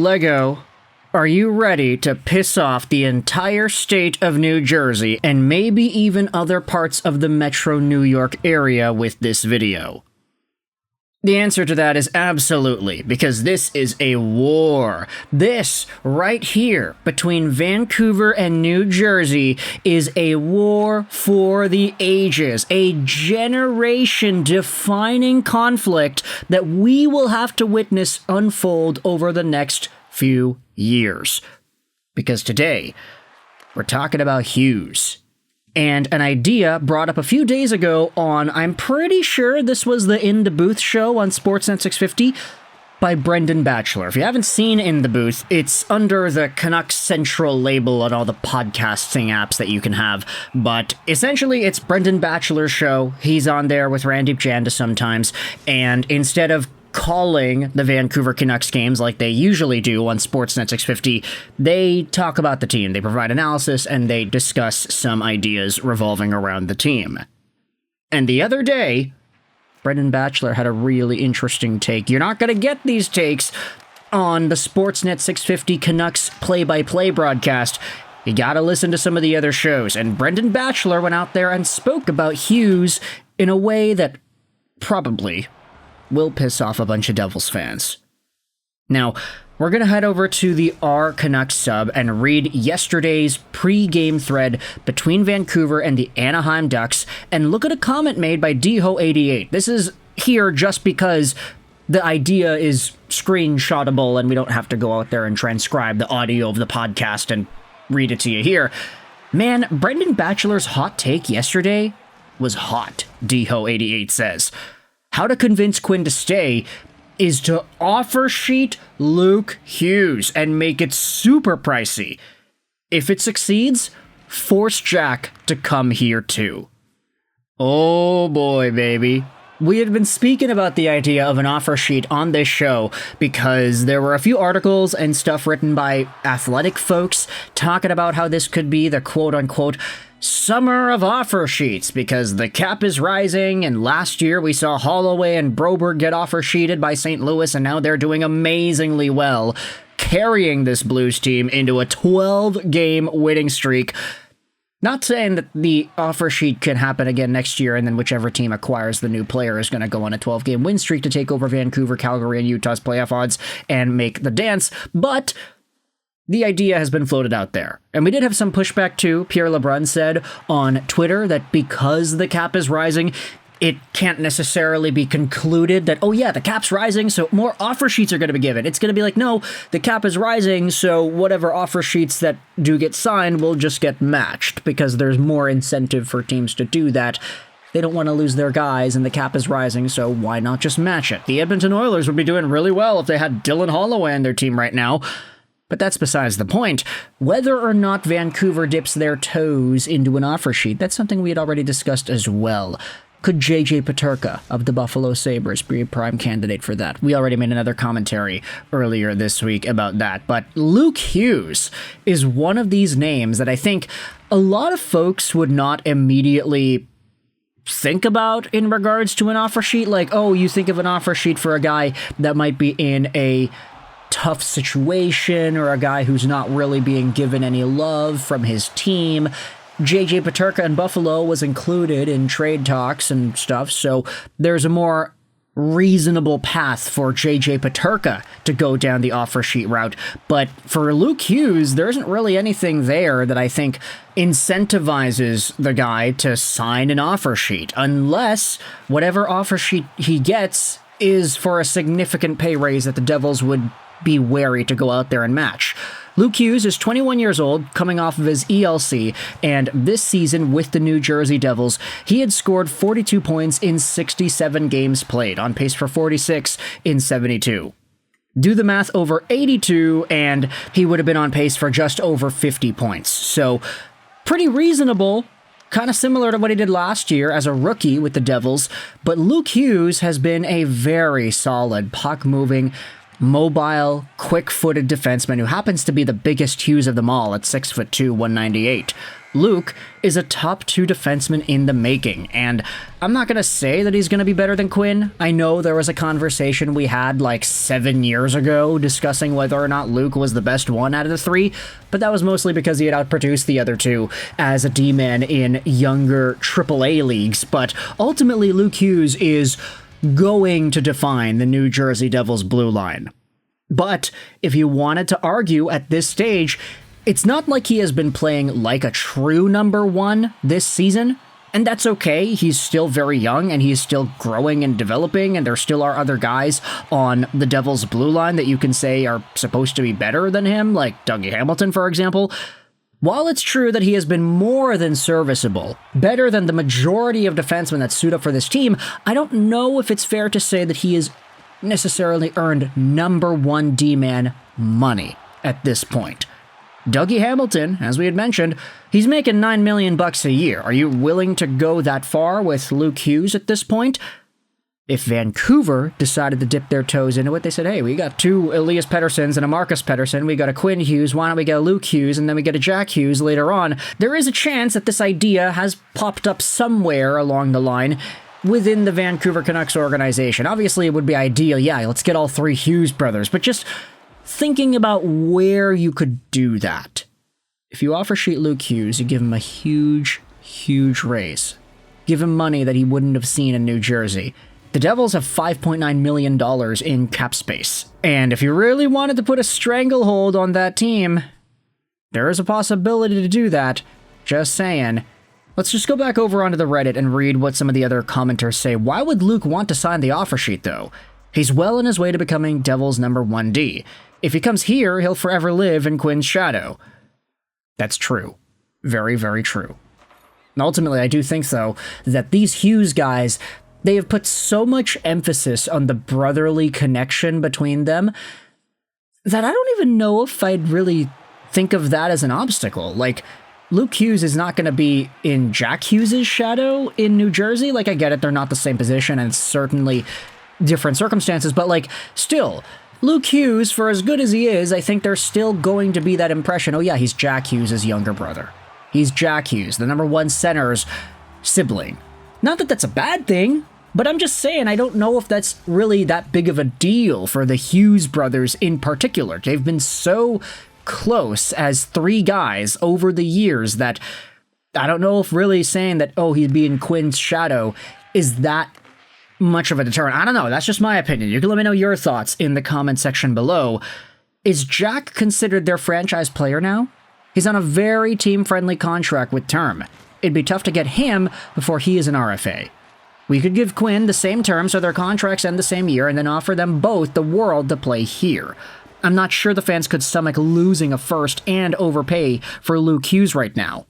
Lego, are you ready to piss off the entire state of New Jersey and maybe even other parts of the metro New York area with this video? The answer to that is absolutely, because this is a war. This, right here, between Vancouver and New Jersey, is a war for the ages, a generation-defining conflict that we will have to witness unfold over the next few years. Because today, we're talking about Hughes. And an idea brought up a few days ago on, I'm pretty sure this was the In the Booth show on Sportsnet 650 by Brendan Batchelor. If you haven't seen In the Booth, it's under the Canucks Central label on all the podcasting apps that you can have. But essentially, it's Brendan Batchelor's show. He's on there with Randeep Janda sometimes. And instead of calling the Vancouver Canucks games like they usually do on Sportsnet 650, they talk about the team, they provide analysis, and they discuss some ideas revolving around the team. And the other day, Brendan Batchelor had a really interesting take. You're not going to get these takes on the Sportsnet 650 Canucks play-by-play broadcast. You gotta listen to some of the other shows. And Brendan Batchelor went out there and spoke about Hughes in a way that probably will piss off a bunch of Devils fans. Now, we're going to head over to the R Canucks sub and read yesterday's pre-game thread between Vancouver and the Anaheim Ducks and look at a comment made by Dho88. This is here just because the idea is screenshotable and we don't have to go out there and transcribe the audio of the podcast and read it to you here. Man, Brendan Batchelor's hot take yesterday was hot, Dho88 says. How to convince Quinn to stay is to offer sheet Luke Hughes and make it super pricey. If it succeeds, force Jack to come here too. Oh boy, baby. We had been speaking about the idea of an offer sheet on this show because there were a few articles and stuff written by athletic folks talking about how this could be the quote-unquote summer of offer sheets because the cap is rising, and last year we saw Holloway and Broberg get offer sheeted by St. Louis, and now they're doing amazingly well, carrying this Blues team into a 12-game winning streak. Not saying that the offer sheet can happen again next year, and then whichever team acquires the new player is going to go on a 12-game win streak to take over Vancouver, Calgary, and Utah's playoff odds and make the dance, but the idea has been floated out there. And we did have some pushback too. Pierre LeBrun said on Twitter that because the cap is rising, it can't necessarily be concluded that, oh yeah, the cap's rising, so more offer sheets are going to be given. It's going to be like, no, the cap is rising, so whatever offer sheets that do get signed will just get matched because there's more incentive for teams to do that. They don't want to lose their guys, and the cap is rising, so why not just match it? The Edmonton Oilers would be doing really well if they had Dylan Holloway on their team right now. But that's besides the point. Whether or not Vancouver dips their toes into an offer sheet, that's something we had already discussed as well. Could J.J. Peterka of the Buffalo Sabres be a prime candidate for that? We already made another commentary earlier this week about that. But Luke Hughes is one of these names that I think a lot of folks would not immediately think about in regards to an offer sheet. Like, oh, you think of an offer sheet for a guy that might be in a tough situation or a guy who's not really being given any love from his team. J.J. Peterka in Buffalo was included in trade talks and stuff, so there's a more reasonable path for J.J. Peterka to go down the offer sheet route. But for Luke Hughes, there isn't really anything there that I think incentivizes the guy to sign an offer sheet, unless whatever offer sheet he gets is for a significant pay raise that the Devils would be wary to go out there and match. Luke Hughes is 21 years old, coming off of his ELC, and this season with the New Jersey Devils, he had scored 42 points in 67 games played, on pace for 46 in 72. Do the math over 82, and he would have been on pace for just over 50 points. So, pretty reasonable, kind of similar to what he did last year as a rookie with the Devils, but Luke Hughes has been a very solid puck-moving, mobile, quick-footed defenseman who happens to be the biggest Hughes of them all at 6'2", 198. Luke is a top 2 defenseman in the making, and I'm not going to say that he's going to be better than Quinn. I know there was a conversation we had like 7 years ago discussing whether or not Luke was the best one out of the 3, but that was mostly because he had outproduced the other 2 as a D-man in younger AAA leagues. But ultimately, Luke Hughes is going to define the New Jersey Devils blue line. But if you wanted to argue at this stage, it's not like he has been playing like a true number 1 this season, and that's okay. He's still very young, and he's still growing and developing, and there still are other guys on the Devils' blue line that you can say are supposed to be better than him, like Dougie Hamilton, for example. While it's true that he has been more than serviceable, better than the majority of defensemen that suit up for this team, I don't know if it's fair to say that he has necessarily earned number 1 D-man money at this point. Dougie Hamilton, as we had mentioned, he's making $9 million a year. Are you willing to go that far with Luke Hughes at this point? If Vancouver decided to dip their toes into it, they said, hey, we got 2 Elias Petterssons and a Marcus Pettersson, we got a Quinn Hughes, why don't we get a Luke Hughes, and then we get a Jack Hughes later on. There is a chance that this idea has popped up somewhere along the line within the Vancouver Canucks organization. Obviously, it would be ideal, yeah, let's get all 3 Hughes brothers, but just thinking about where you could do that. If you offer sheet Luke Hughes, you give him a huge, huge raise. Give him money that he wouldn't have seen in New Jersey. The Devils have $5.9 million in cap space. And if you really wanted to put a stranglehold on that team, there is a possibility to do that. Just saying. Let's just go back over onto the Reddit and read what some of the other commenters say. Why would Luke want to sign the offer sheet, though? He's well on his way to becoming Devils number 1D. If he comes here, he'll forever live in Quinn's shadow. That's true. Very, very true. And ultimately, I do think, though, that these Hughes guys, they have put so much emphasis on the brotherly connection between them that I don't even know if I'd really think of that as an obstacle. Like, Luke Hughes is not going to be in Jack Hughes' shadow in New Jersey. Like, I get it, they're not the same position, and it's certainly different circumstances, but, like, still, Luke Hughes, for as good as he is, I think there's still going to be that impression, oh yeah, he's Jack Hughes' younger brother. He's Jack Hughes, the number 1 center's sibling. Not that that's a bad thing, but I'm just saying I don't know if that's really that big of a deal for the Hughes brothers in particular. They've been so close as 3 guys over the years that I don't know if really saying that, oh, he'd be in Quinn's shadow is that much of a deterrent. I don't know. That's just my opinion. You can let me know your thoughts in the comment section below. Is Jack considered their franchise player now? He's on a very team-friendly contract with term. It'd be tough to get him before he is an RFA. We could give Quinn the same terms so their contracts end the same year and then offer them both the world to play here. I'm not sure the fans could stomach losing a first and overpay for Luke Hughes right now.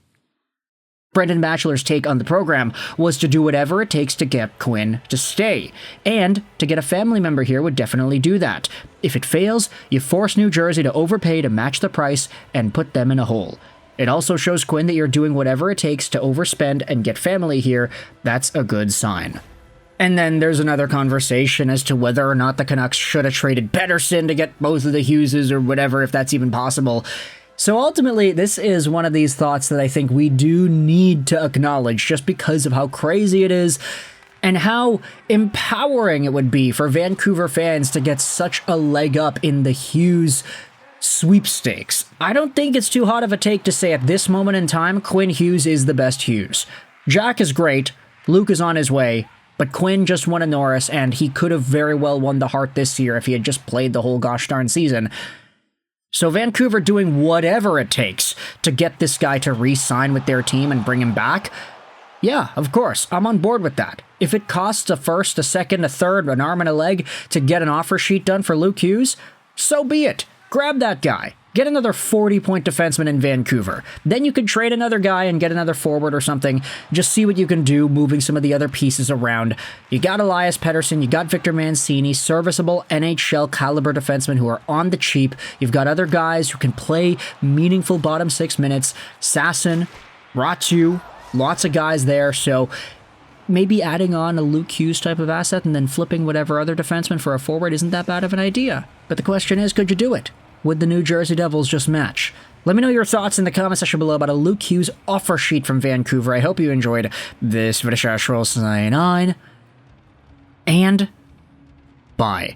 Brendan Batchelor's take on the program was to do whatever it takes to get Quinn to stay, and to get a family member here would definitely do that. If it fails, you force New Jersey to overpay to match the price and put them in a hole. It also shows Quinn that you're doing whatever it takes to overspend and get family here. That's a good sign. And then there's another conversation as to whether or not the Canucks should have traded Pettersson to get both of the Hugheses or whatever, if that's even possible. So ultimately, this is one of these thoughts that I think we do need to acknowledge just because of how crazy it is and how empowering it would be for Vancouver fans to get such a leg up in the Hughes sweepstakes. I don't think it's too hot of a take to say at this moment in time, Quinn Hughes is the best Hughes. Jack is great, Luke is on his way, but Quinn just won a Norris and he could have very well won the Hart this year if he had just played the whole gosh darn season. So Vancouver doing whatever it takes to get this guy to re-sign with their team and bring him back, yeah, of course, I'm on board with that. If it costs a first, a second, a third, an arm and a leg to get an offer sheet done for Luke Hughes, so be it. Grab that guy. Get another 40-point defenseman in Vancouver. Then you can trade another guy and get another forward or something. Just see what you can do, moving some of the other pieces around. You got Elias Pettersson, you got Victor Mancini, serviceable NHL caliber defensemen who are on the cheap. You've got other guys who can play meaningful bottom 6 minutes. Sasson, Ratu, lots of guys there. So maybe adding on a Luke Hughes type of asset and then flipping whatever other defenseman for a forward isn't that bad of an idea. But the question is, could you do it? Would the New Jersey Devils just match? Let me know your thoughts in the comment section below about a Luke Hughes offer sheet from Vancouver. I hope you enjoyed this video. Sign on, and bye.